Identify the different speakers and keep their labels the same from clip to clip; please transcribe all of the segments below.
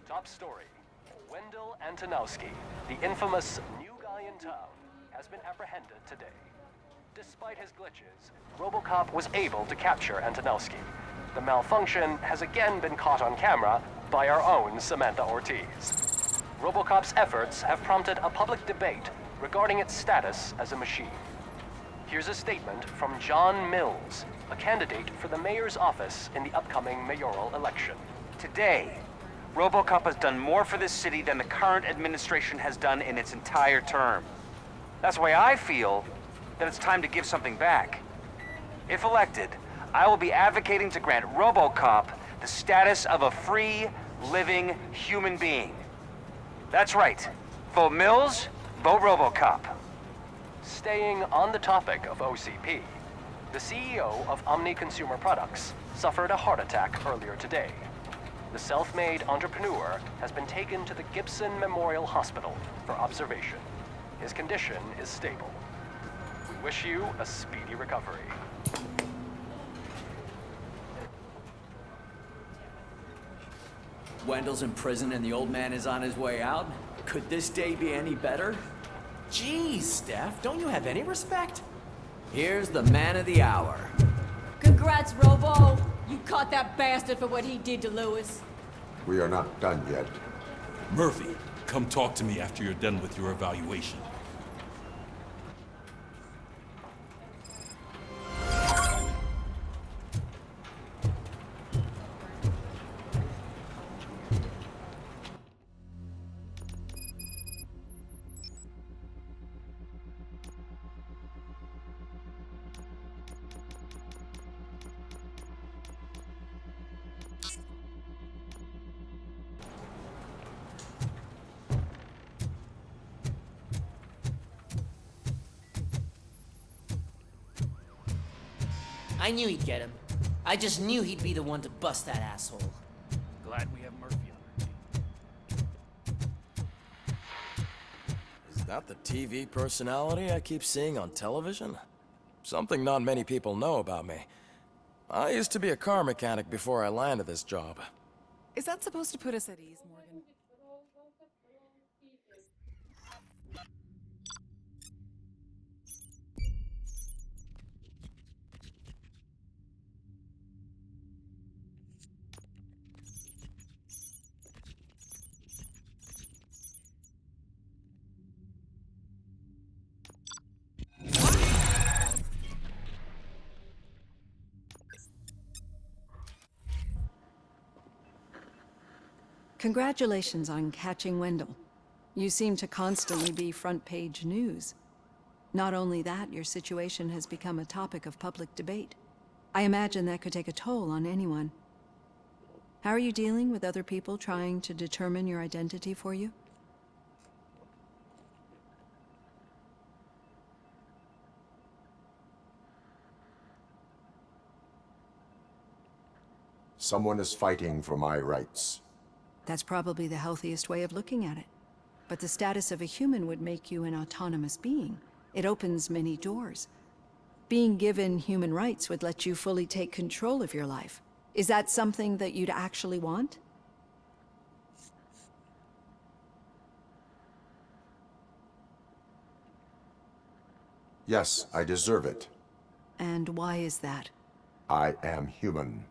Speaker 1: Top story. Wendell Antonowski, the infamous new guy in town, has been apprehended today. Despite his glitches, Robocop was able to capture Antonowski. The malfunction has again been caught on camera by our own Samantha Ortiz. Robocop's efforts have prompted a public debate regarding its status as a machine. Here's a statement from John Mills, a candidate for the mayor's office in the upcoming mayoral election.
Speaker 2: Today, Robocop has done more for this city than the current administration has done in its entire term. That's why I feel that it's time to give something back. If elected, I will be advocating to grant Robocop the status of a free, living human being. That's right. Vote Mills, vote Robocop.
Speaker 1: Staying on the topic of OCP, the CEO of Omni Consumer Products suffered a heart attack earlier today. The self-made entrepreneur has been taken to the Gibson Memorial Hospital for observation. His condition is stable. We wish you a speedy recovery.
Speaker 3: Wendell's in prison and the old man is on his way out? Could this day be any better?
Speaker 4: Geez, Steph, don't you have any respect?
Speaker 3: Here's the man of the hour.
Speaker 5: Congrats, Robo! You caught that bastard for what he did to Lewis.
Speaker 6: We are not done yet.
Speaker 7: Murphy, come talk to me after you're done with your evaluation.
Speaker 4: I knew he'd get him. I just knew he'd be the one to bust that asshole.
Speaker 7: Glad we have Murphy on our team.
Speaker 8: Is that the TV personality I keep seeing on television? Something not many people know about me. I used to be a car mechanic before I landed this job.
Speaker 9: Is that supposed to put us at ease, Morgan?
Speaker 10: Congratulations on catching Wendell. You seem to constantly be front-page news. Not only that, your situation has become a topic of public debate. I imagine that could take a toll on anyone. How are you dealing with other people trying to determine your identity for you?
Speaker 6: Someone is fighting for my rights.
Speaker 10: That's probably the healthiest way of looking at it. But the status of a human would make you an autonomous being. It opens many doors. Being given human rights would let you fully take control of your life. Is that something that you'd actually want?
Speaker 6: Yes, I deserve it.
Speaker 10: And why is that?
Speaker 6: I am human.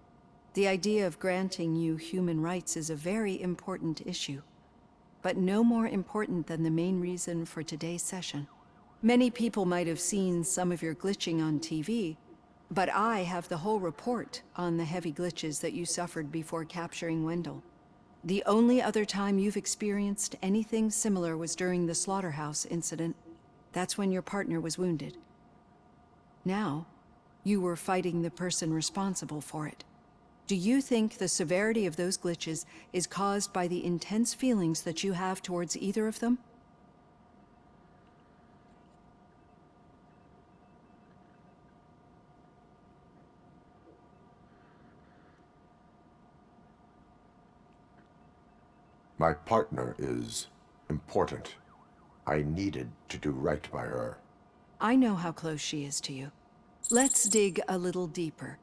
Speaker 10: The idea of granting you human rights is a very important issue, but no more important than the main reason for today's session. Many people might have seen some of your glitching on TV, but I have the whole report on the heavy glitches that you suffered before capturing Wendell. The only other time you've experienced anything similar was during the slaughterhouse incident. That's when your partner was wounded. Now, you were fighting the person responsible for it. Do you think the severity of those glitches is caused by the intense feelings that you have towards either of them?
Speaker 6: My partner is important. I needed to do right by her.
Speaker 10: I know how close she is to you. Let's dig a little deeper.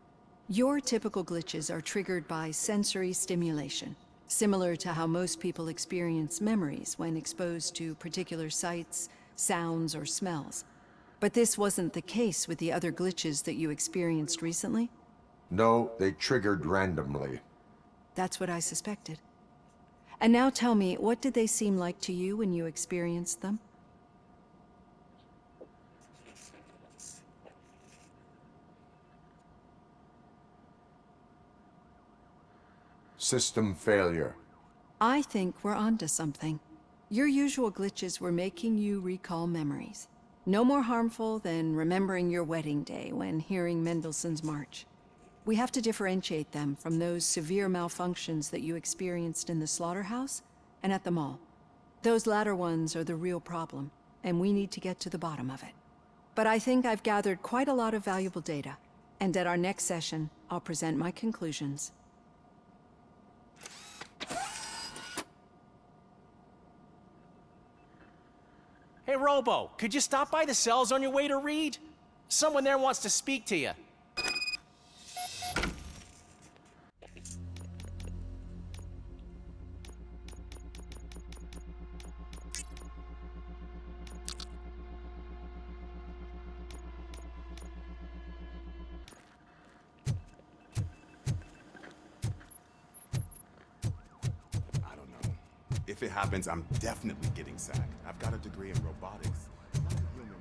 Speaker 10: Your typical glitches are triggered by sensory stimulation. similar to how most people experience memories when exposed to particular sights, sounds, or smells. But this wasn't the case with the other glitches that you experienced recently?
Speaker 6: No, they triggered randomly.
Speaker 10: That's what I suspected. And now tell me, what did they seem like to you when you experienced them?
Speaker 6: System failure.
Speaker 10: I think we're onto something. Your usual glitches were making you recall memories. No more harmful than remembering your wedding day when hearing Mendelssohn's March. We have to differentiate them from those severe malfunctions that you experienced in the slaughterhouse and at the mall. Those latter ones are the real problem, and we need to get to the bottom of it. But I think I've gathered quite a lot of valuable data, and at our next session, I'll present my conclusions.
Speaker 11: Hey, Robo, could you stop by the cells on your way to Reed? Someone there wants to speak to you.
Speaker 12: If it happens, I'm definitely getting sacked. I've got a degree in robotics. Not a human.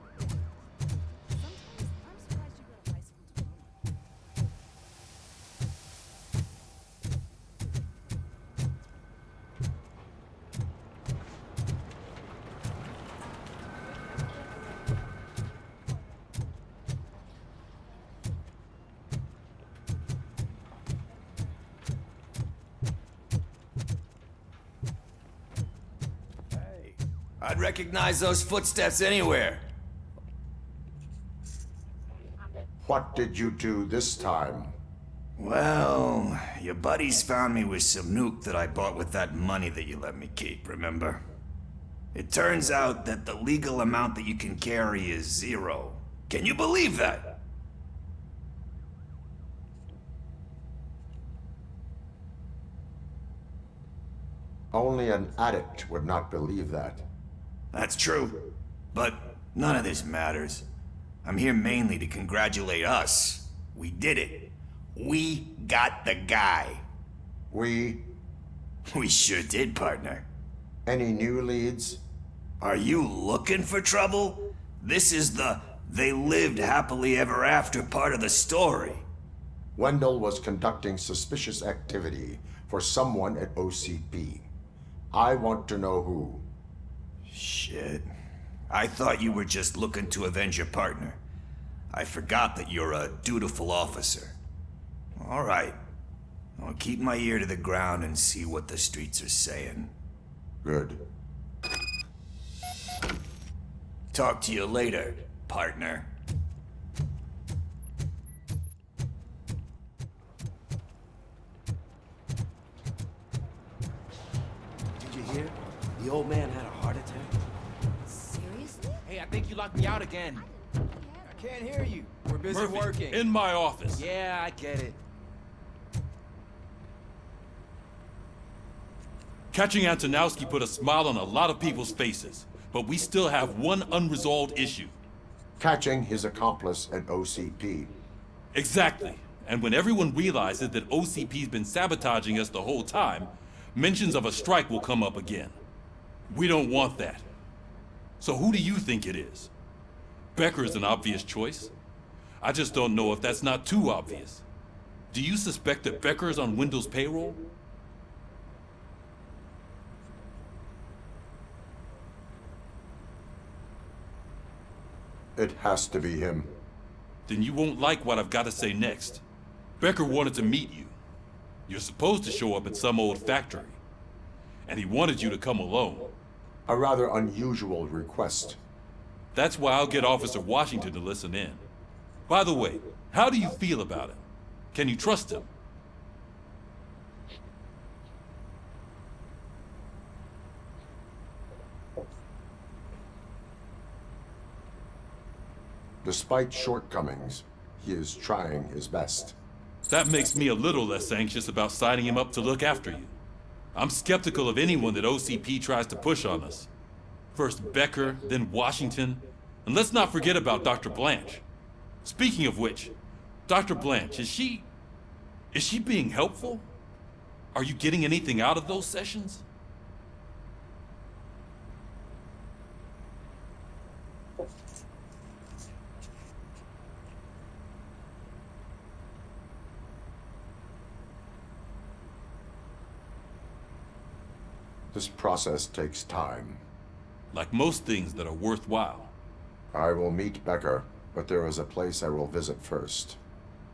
Speaker 3: I'd recognize those footsteps anywhere.
Speaker 6: What did you do this time?
Speaker 13: Well, your buddies found me with some nuke that I bought with that money that you let me keep, remember? It turns out that the legal amount that you can carry is 0. Can you believe that?
Speaker 6: Only an addict would not believe that.
Speaker 13: That's true. But none of this matters. I'm here mainly to congratulate us. We did it. We got the guy.
Speaker 6: We
Speaker 13: sure did, partner.
Speaker 6: Any new leads?
Speaker 13: Are you looking for trouble? This is the they lived happily ever after part of the story.
Speaker 6: Wendell was conducting suspicious activity for someone at OCP. I want to know who.
Speaker 13: Shit. I thought you were just looking to avenge your partner. I forgot that you're a dutiful officer. All right. I'll keep my ear to the ground and see what the streets are saying.
Speaker 6: Good.
Speaker 13: Talk to you later, partner.
Speaker 11: Did you hear? The old man had a heart attack.
Speaker 5: Seriously?
Speaker 11: Hey, I think you locked me out again.
Speaker 8: I can't hear you. We're busy
Speaker 7: Murphy,
Speaker 8: working.
Speaker 7: in my office.
Speaker 11: Yeah, I get it.
Speaker 7: Catching Antonowski put a smile on a lot of people's faces, but we still have one unresolved issue.
Speaker 6: Catching his accomplice at OCP.
Speaker 7: Exactly. And when everyone realizes that OCP's been sabotaging us the whole time, mentions of a strike will come up again. We don't want that. So who do you think it is? Becker is an obvious choice. I just don't know if that's not too obvious. Do you suspect that Becker is on Wendell's payroll?
Speaker 6: It has to be him.
Speaker 7: Then you won't like what I've got to say next. Becker wanted to meet you. You're supposed to show up at some old factory. And he wanted you to come alone.
Speaker 6: A rather unusual request.
Speaker 7: That's why I'll get Officer Washington to listen in. By the way, how do you feel about him? Can you trust him?
Speaker 6: Despite shortcomings, he is trying his best.
Speaker 7: That makes me a little less anxious about signing him up to look after you. I'm skeptical of anyone that OCP tries to push on us. First Becker, then Washington, and let's not forget about Dr. Blanche. Speaking of which, Dr. Blanche, is she being helpful? Are you getting anything out of those sessions?
Speaker 6: This process takes time.
Speaker 7: Like most things that are worthwhile.
Speaker 6: I will meet Becker, but there is a place I will visit first.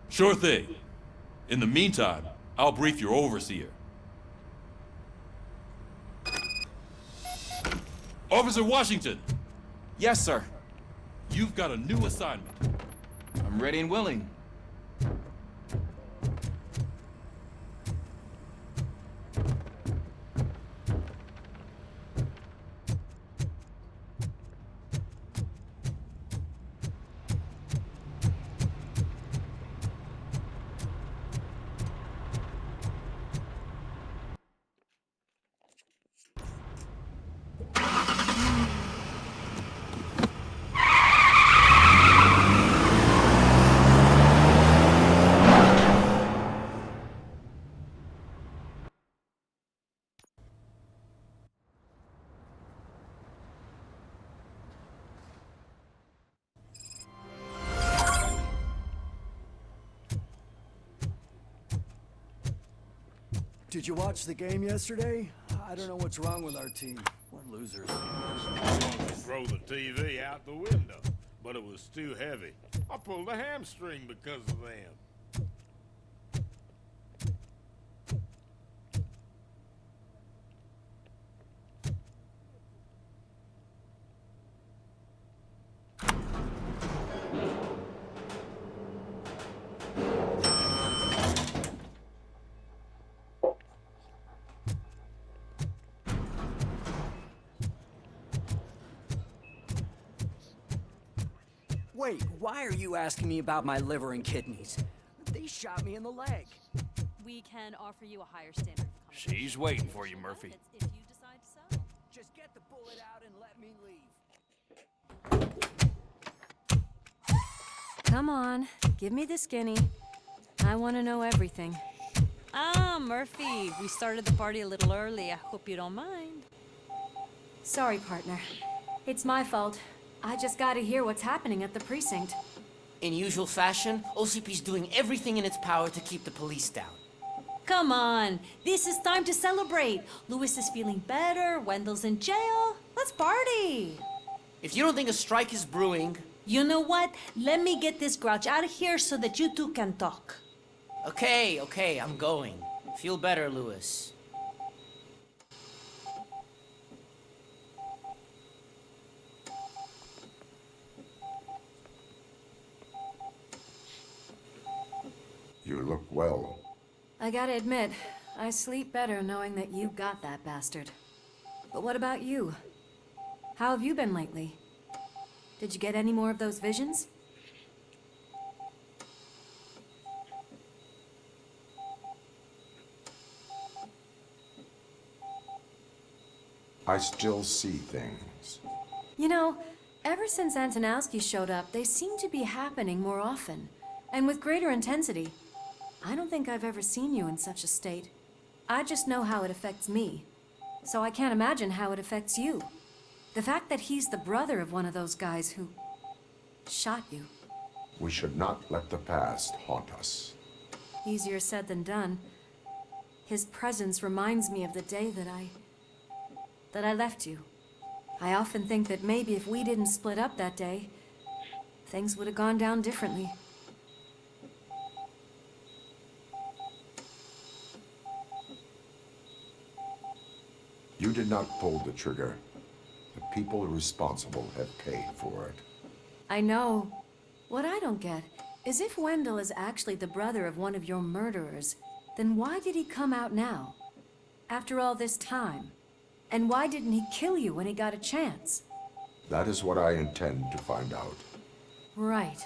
Speaker 7: Sure thing. In the meantime, I'll brief your overseer. Officer Washington!
Speaker 14: Yes, sir.
Speaker 7: You've got a new assignment.
Speaker 14: I'm ready and willing.
Speaker 3: Did you watch the game yesterday? I don't know what's wrong with our team. We're losers.
Speaker 15: Throw the TV out the window, but it was too heavy. I pulled a hamstring because of them.
Speaker 3: Wait, why are you asking me about my liver and kidneys? They shot me in the leg.
Speaker 16: We can offer you a higher standard of accommodation.
Speaker 11: She's waiting for you, Murphy.
Speaker 16: If you decide to sell.
Speaker 3: Just get the bullet out and let me leave.
Speaker 17: Come on, give me the skinny. I want to know everything.
Speaker 16: Ah, Murphy, we started the party a little early. I hope you don't mind.
Speaker 17: Sorry, partner. It's my fault. I just gotta hear what's happening at the precinct.
Speaker 4: In usual fashion, OCP's doing everything in its power to keep the police down.
Speaker 16: Come on, this is time to celebrate. Louis is feeling better, Wendell's in jail. Let's party.
Speaker 4: If you don't think a strike is brewing...
Speaker 16: You know what? Let me get this grouch out of here so that you two can talk.
Speaker 4: Okay, I'm going. Feel better, Louis.
Speaker 6: You look well.
Speaker 17: I gotta admit, I sleep better knowing that you got that bastard. But what about you? How have you been lately? Did you get any more of those visions?
Speaker 6: I still see things.
Speaker 17: You know, ever since Antonowski showed up, they seem to be happening more often, and with greater intensity. I don't think I've ever seen you in such a state. I just know how it affects me, so I can't imagine how it affects you. The fact that he's the brother of one of those guys who shot you.
Speaker 6: We should not let the past haunt us.
Speaker 17: Easier said than done. His presence reminds me of the day that I left you. I often think that maybe if we didn't split up that day, things would have gone down differently.
Speaker 6: You did not pull the trigger. The people responsible have paid for it.
Speaker 17: I know. What I don't get is if Wendell is actually the brother of one of your murderers, then why did he come out now? After all this time? And why didn't he kill you when he got a chance?
Speaker 6: That is what I intend to find out.
Speaker 17: Right.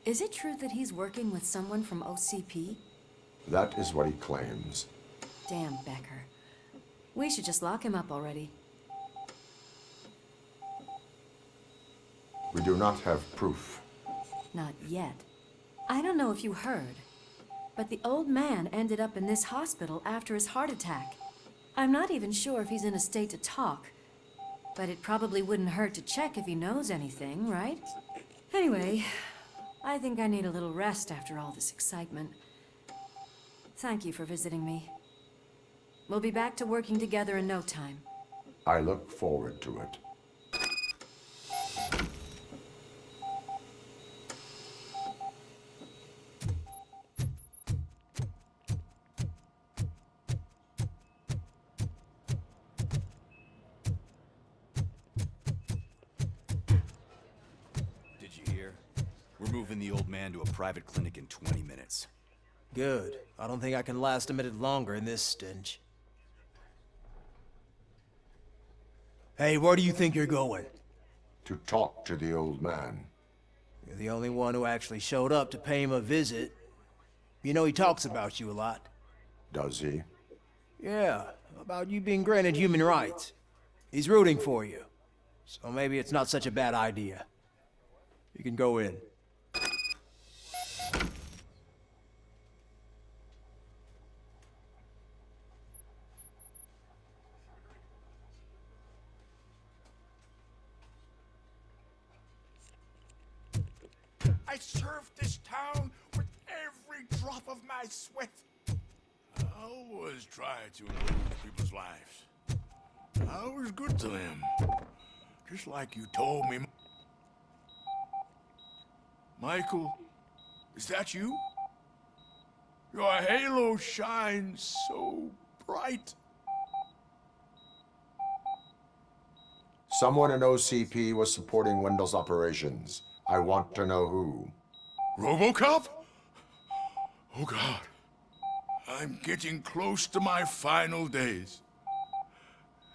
Speaker 17: Is it true that he's working with someone from OCP?
Speaker 6: That is what he claims.
Speaker 17: Damn, Becker. We should just lock him up already.
Speaker 6: We do not have proof.
Speaker 17: Not yet. I don't know if you heard, but the old man ended up in this hospital after his heart attack. I'm not even sure if he's in a state to talk, but it probably wouldn't hurt to check if he knows anything, right? Anyway, I think I need a little rest after all this excitement. Thank you for visiting me. We'll be back to working together in no time.
Speaker 6: I look forward to it.
Speaker 12: Did you hear? We're moving the old man to a private clinic in 20 minutes.
Speaker 11: Good. I don't think I can last a minute longer in this stench. Hey, where do you think you're going?
Speaker 6: To talk to the old man.
Speaker 11: You're the only one who actually showed up to pay him a visit. You know he talks about you a lot.
Speaker 6: Does he?
Speaker 11: Yeah, about you being granted human rights. He's rooting for you. So maybe it's not such a bad idea. You can go in.
Speaker 15: I served this town with every drop of my sweat. I always try to improve people's lives. I was good to them. Just like you told me. Michael, is that you? Your halo shines so bright.
Speaker 6: Someone in OCP was supporting Wendell's operations. I want to know who.
Speaker 15: Robocop? Oh God. I'm getting close to my final days.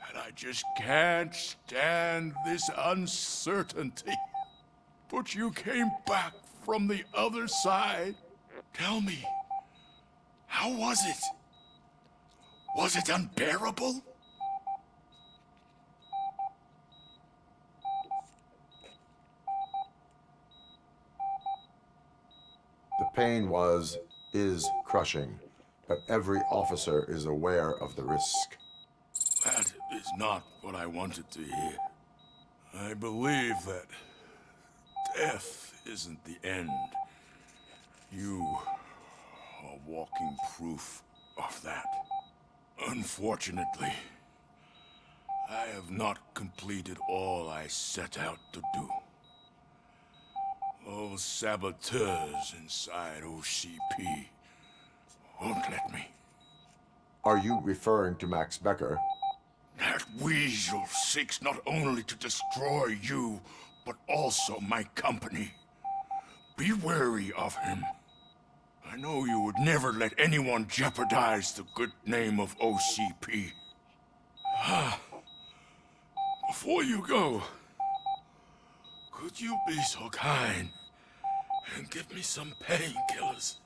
Speaker 15: And I just can't stand this uncertainty. But you came back from the other side. Tell me, how was it? Was it unbearable?
Speaker 6: The pain is crushing, but every officer is aware of the risk.
Speaker 15: That is not what I wanted to hear. I believe that death isn't the end. You are walking proof of that. Unfortunately, I have not completed all I set out to do. Those saboteurs inside OCP won't let me.
Speaker 6: Are you referring to Max Becker?
Speaker 15: That weasel seeks not only to destroy you, but also my company. Be wary of him. I know you would never let anyone jeopardize the good name of OCP. Before you go, could you be so kind and give me some painkillers?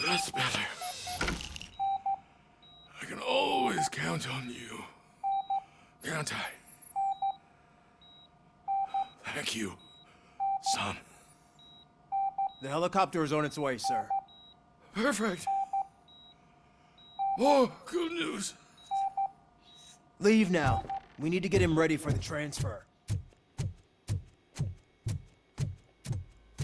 Speaker 15: That's better. I can always count on you, can't I? Thank you, son.
Speaker 11: The helicopter is on its way, sir.
Speaker 15: Perfect. More good news.
Speaker 11: Leave now. We need to get him ready for the transfer.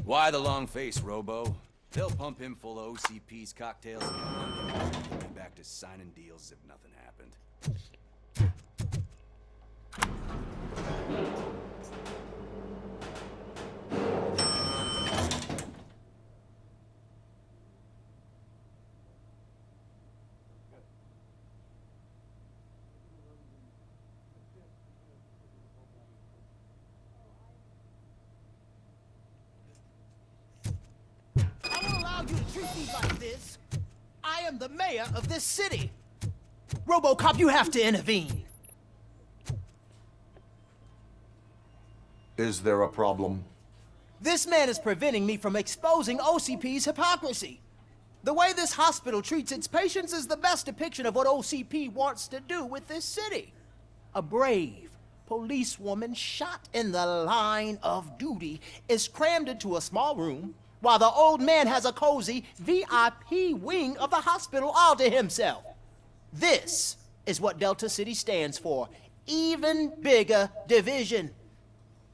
Speaker 13: Why the long face, Robo? They'll pump him full of OCP's cocktails and he'll be back to signing deals as if nothing happened.
Speaker 18: I won't allow you to treat me like this. I am the mayor of this city.
Speaker 11: Robocop, you have to intervene.
Speaker 6: Is there a problem?
Speaker 18: This man is preventing me from exposing OCP's hypocrisy. The way this hospital treats its patients is the best depiction of what OCP wants to do with this city. A brave policewoman shot in the line of duty is crammed into a small room, while the old man has a cozy VIP wing of the hospital all to himself. This is what Delta City stands for. Even bigger division.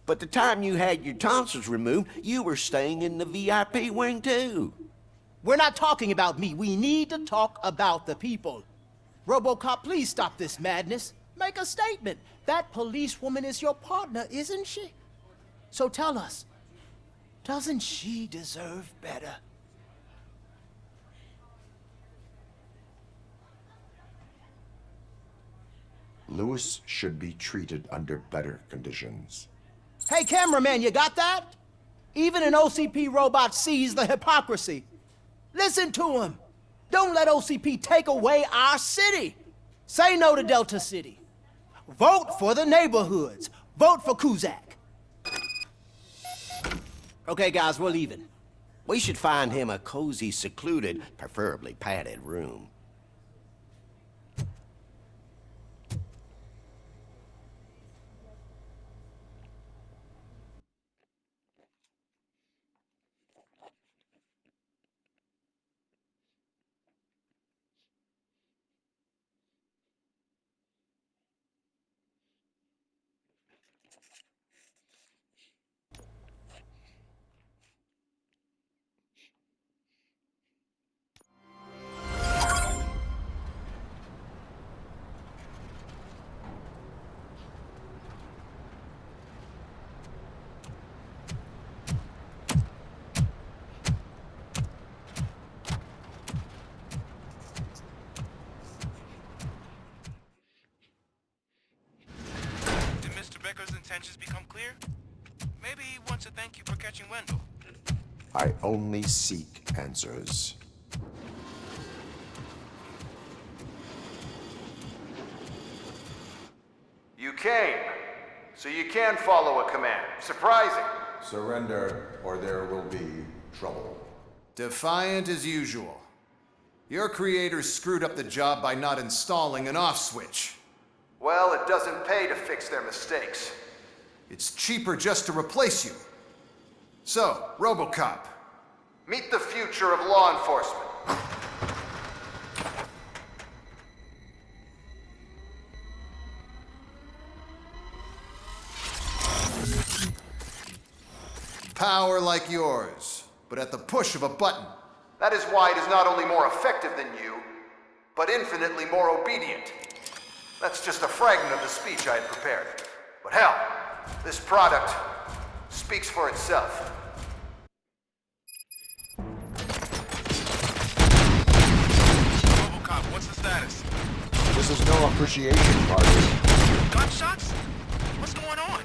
Speaker 19: But the time you had your tonsils removed, you were staying in the VIP wing too.
Speaker 18: We're not talking about me. We need to talk about the people. Robocop, please stop this madness. Make a statement. That policewoman is your partner, isn't she? So tell us, doesn't she deserve better?
Speaker 6: Lewis should be treated under better conditions.
Speaker 18: Hey, cameraman, you got that? Even an OCP robot sees the hypocrisy. Listen to him. Don't let OCP take away our city. Say no to Delta City. Vote for the neighborhoods. Vote for Kuzak. Okay, guys, we're leaving.
Speaker 19: We should find him a cozy, secluded, preferably padded room.
Speaker 20: Intentions become clear? Maybe he wants to thank you for catching Wendell.
Speaker 6: I only seek answers.
Speaker 21: You came, so you can follow a command. Surprising.
Speaker 6: Surrender, or there will be trouble.
Speaker 22: Defiant as usual. Your creators screwed up the job by not installing an off switch.
Speaker 21: Well, it doesn't pay to fix their mistakes.
Speaker 22: It's cheaper just to replace you. So, Robocop.
Speaker 21: Meet the future of law enforcement.
Speaker 22: Power like yours, but at the push of a button.
Speaker 21: That is why it is not only more effective than you, but infinitely more obedient. That's just a fragment of the speech I had prepared. But hell, this product speaks for itself.
Speaker 20: Robocop, what's the status?
Speaker 6: This is no appreciation party.
Speaker 20: Gunshots? What's going on?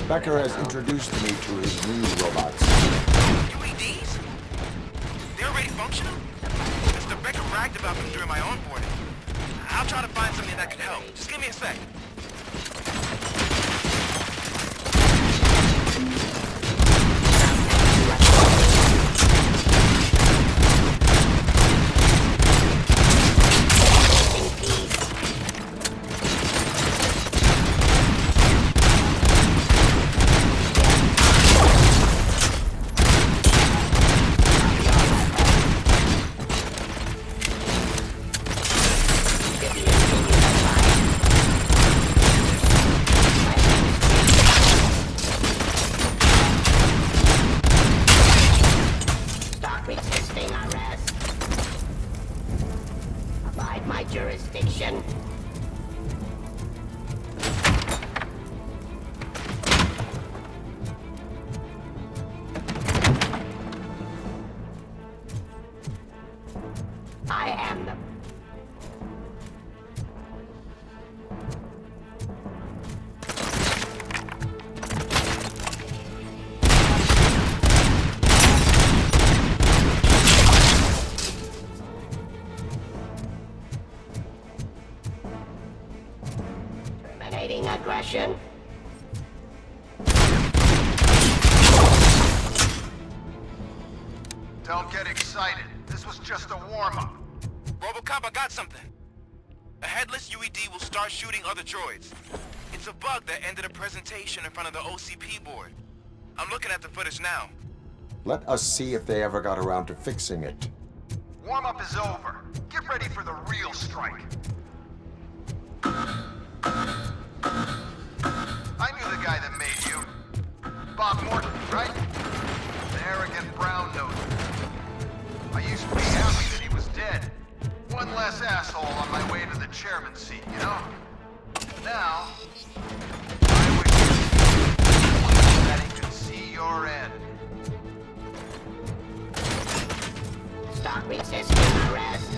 Speaker 6: Becker has introduced me to his new robots.
Speaker 20: UEDs? They're already functional? Mr. Becker bragged about them during my onboarding. I'll try to find something that could help. Just give me a sec.
Speaker 23: Jurisdiction. I am the... Terminating aggression.
Speaker 21: Don't get excited. This was just a warm-up.
Speaker 20: Robocop, I got something. A headless UED will start shooting other droids. It's a bug that ended a presentation in front of the OCP board. I'm looking at the footage now.
Speaker 6: Let us see if they ever got around to fixing it.
Speaker 21: Warm-up is over. Get ready for the real strike. I knew the guy that made you. Bob Morton, right? The arrogant brown nose. I used to be happy that he was dead. One less asshole on my way to the chairman's seat, you know? Now, I wish that he could see your end.
Speaker 23: Stop resisting arrest.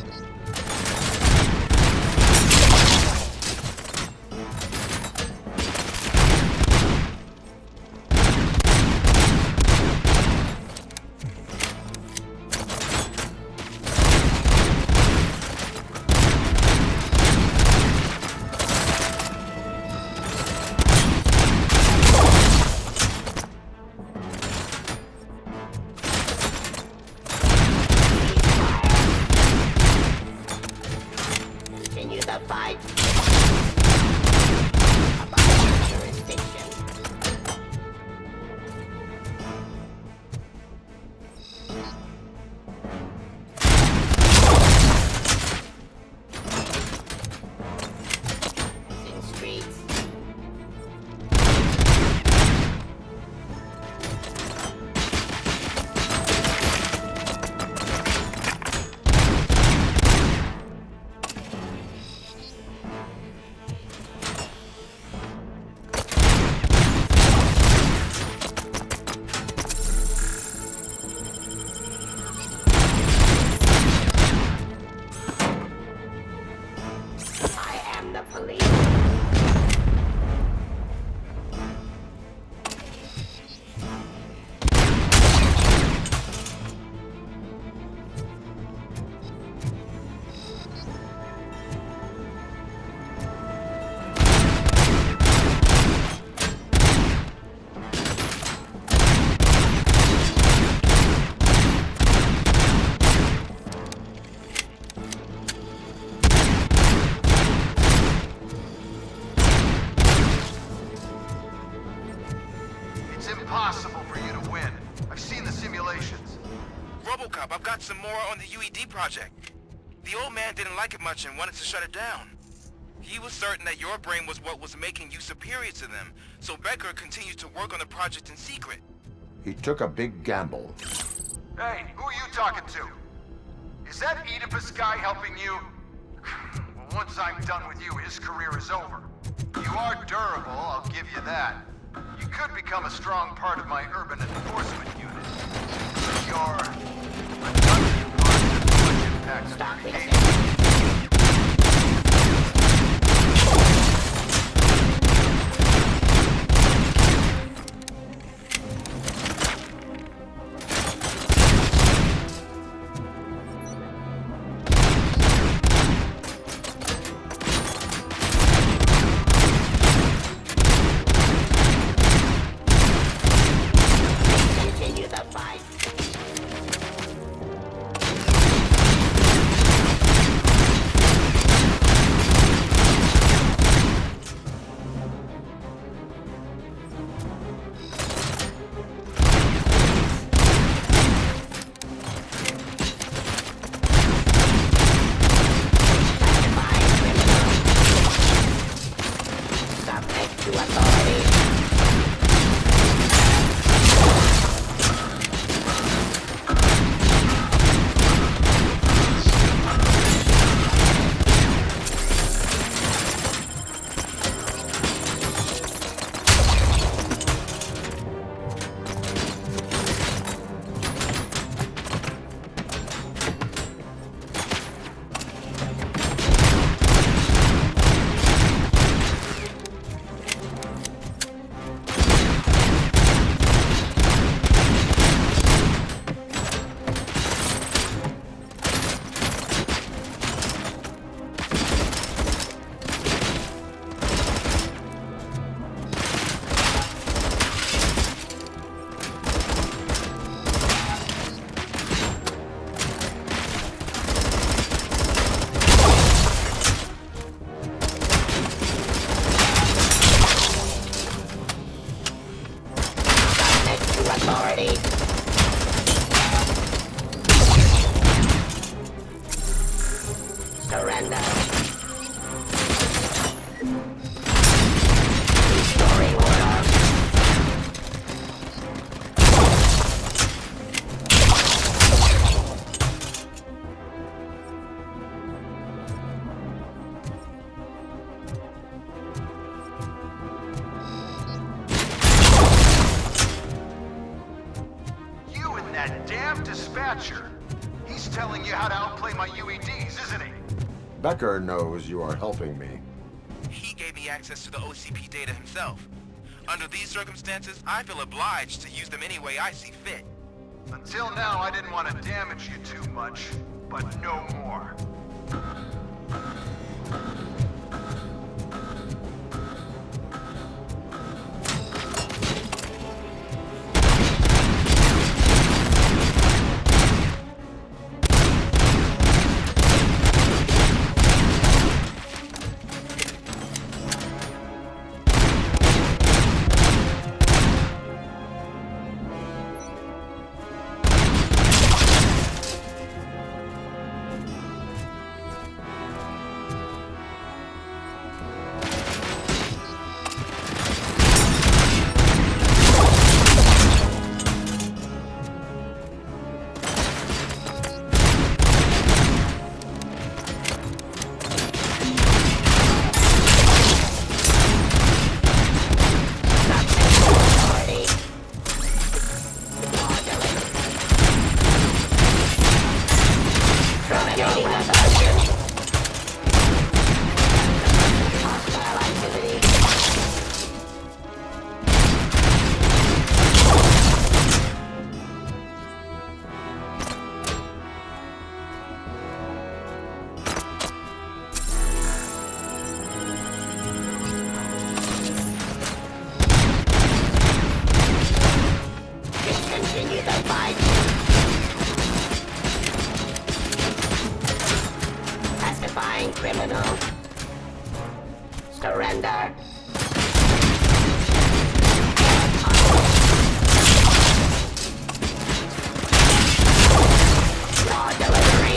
Speaker 23: Continue the fight. About jurisdiction. In streets. I am the police.
Speaker 21: It's impossible for you to win. I've seen the simulations.
Speaker 20: Robocop, I've got some more on the UED project. The old man didn't like it much and wanted to shut it down. He was certain that your brain was what was making you superior to them, so Becker continued to work on the project in secret.
Speaker 6: He took a big gamble.
Speaker 21: Hey, who are you talking to? Is that Oedipus guy helping you? Well, once I'm done with you, his career is over. You are durable, I'll give you that. You could become a strong part of my urban enforcement unit. You're another part of much impact on your behavior.
Speaker 23: Continue the fight.
Speaker 21: damn dispatcher. He's telling you how to outplay my UEDs, isn't he?
Speaker 6: Becker knows you are helping me.
Speaker 20: He gave me access to the OCP data himself. Under these circumstances, I feel obliged to use them any way I see fit.
Speaker 21: Until now, I didn't want to damage you too much, but no more.
Speaker 23: Criminal. Surrender. Raw delivery.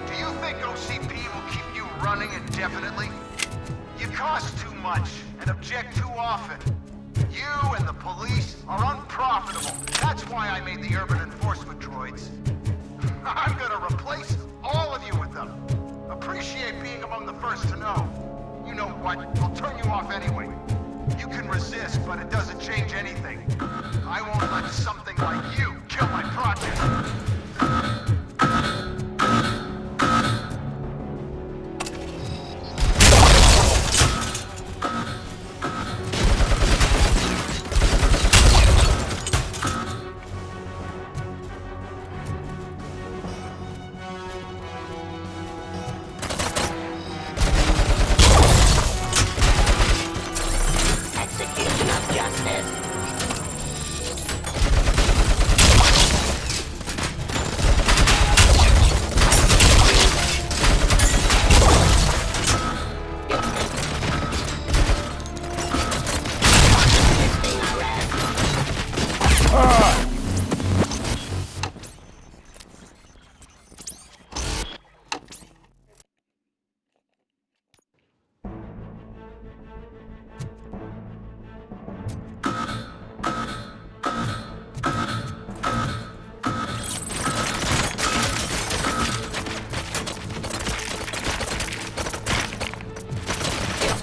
Speaker 21: Do you think OCP will keep you running indefinitely? You cost too much and object too often. You and the police are unprofitable. That's why I made the urban enforcement droids. I'm gonna replace all of you with them. Appreciate being among the first to know. You know what? I'll turn you off anyway. You can resist, but it doesn't change anything. I won't let something like you kill my project.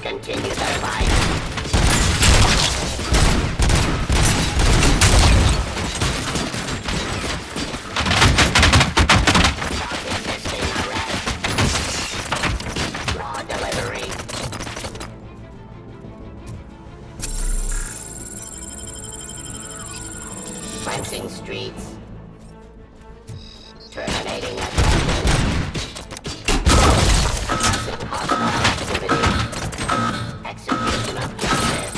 Speaker 23: Continue their fight. Raw delivery. Cleansing streets. Terminating aggression. Suppressing hostile activity. Execution of justice.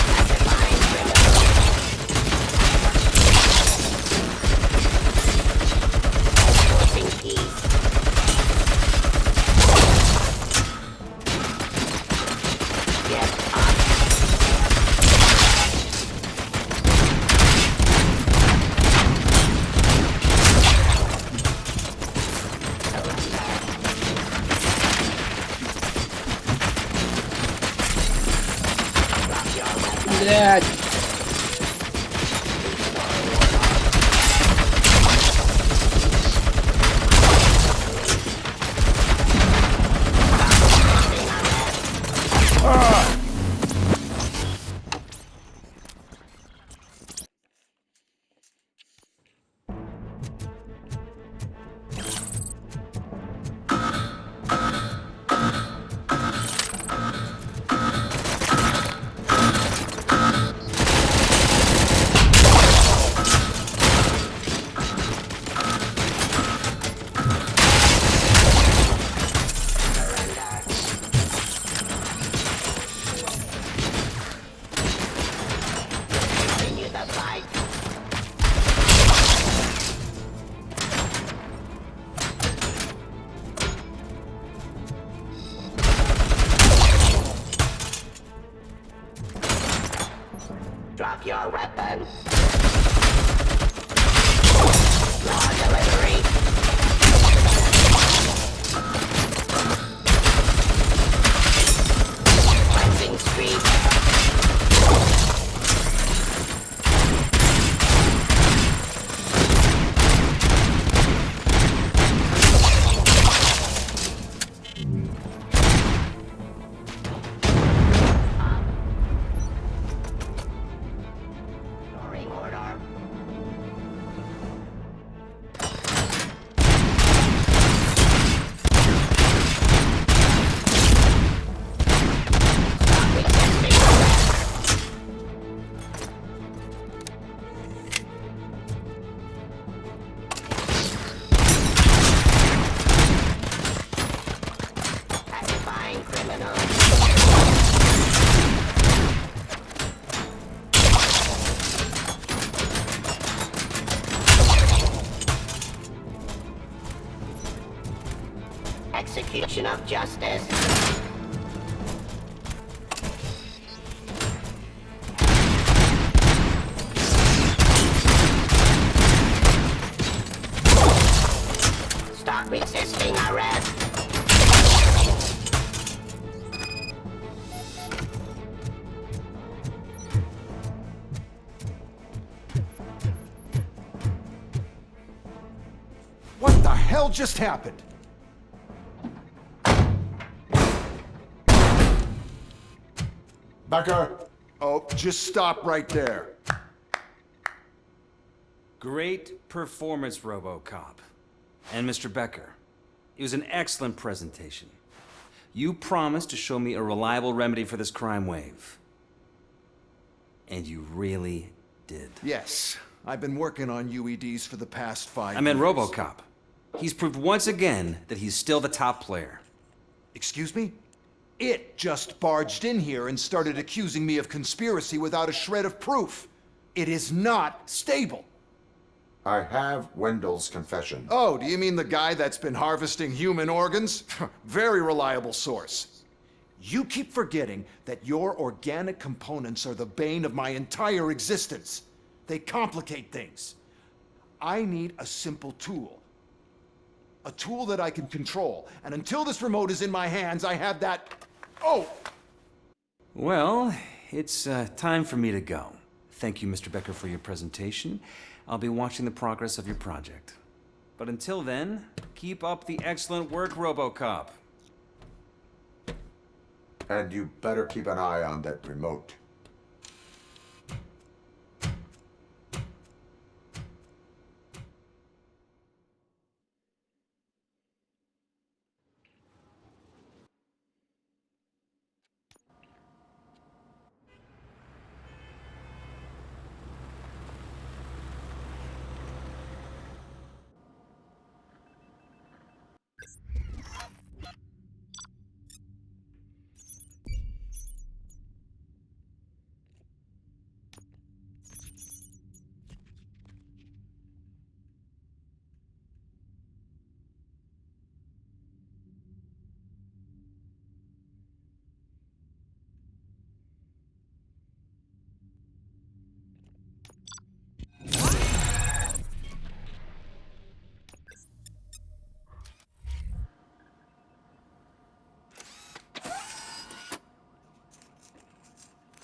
Speaker 23: Satisfying criminals. Enforcing peace. Get up.
Speaker 1: Блядь.
Speaker 23: Drop your weapon. Law delivery. Cleansing street. Execution of justice. Stop resisting arrest.
Speaker 21: What the hell just happened?
Speaker 6: Becker!
Speaker 21: Oh, just stop right there.
Speaker 1: Great performance, Robocop. And Mr. Becker, it was an excellent presentation. You promised to show me a reliable remedy for this crime wave. And you really did.
Speaker 21: Yes, I've been working on UEDs for the past 5 years.
Speaker 1: I meant Robocop. He's proved once again that he's still the top player.
Speaker 21: Excuse me? It just barged in here and started accusing me of conspiracy without a shred of proof. It is not stable.
Speaker 6: I have Wendell's confession.
Speaker 21: Oh, do you mean the guy that's been harvesting human organs? Very reliable source. You keep forgetting that your organic components are the bane of my entire existence. They complicate things. I need a simple tool. A tool that I can control. And until this remote is in my hands, I have that... Oh!
Speaker 1: Well, it's time for me to go. Thank you, Mr. Becker, for your presentation. I'll be watching the progress of your project. But until then, keep up the excellent work, Robocop.
Speaker 6: And you better keep an eye on that remote.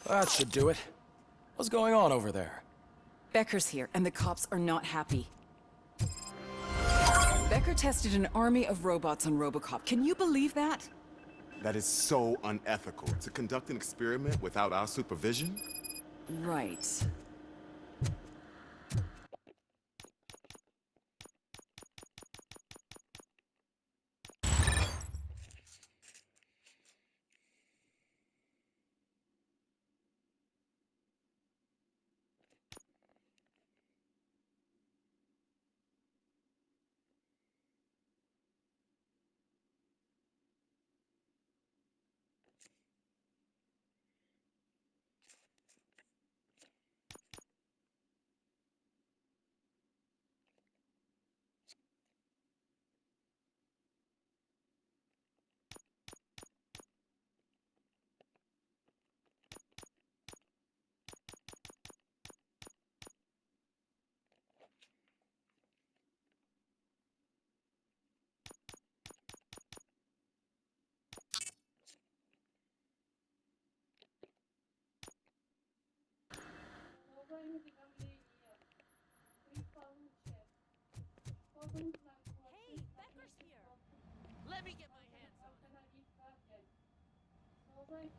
Speaker 8: That should do it. What's going on over there?
Speaker 2: Becker's here, and the cops are not happy. Becker tested an army of robots on Robocop. Can you believe that?
Speaker 12: That is so unethical. To conduct an experiment without our supervision?
Speaker 2: Right.
Speaker 5: Bye-bye.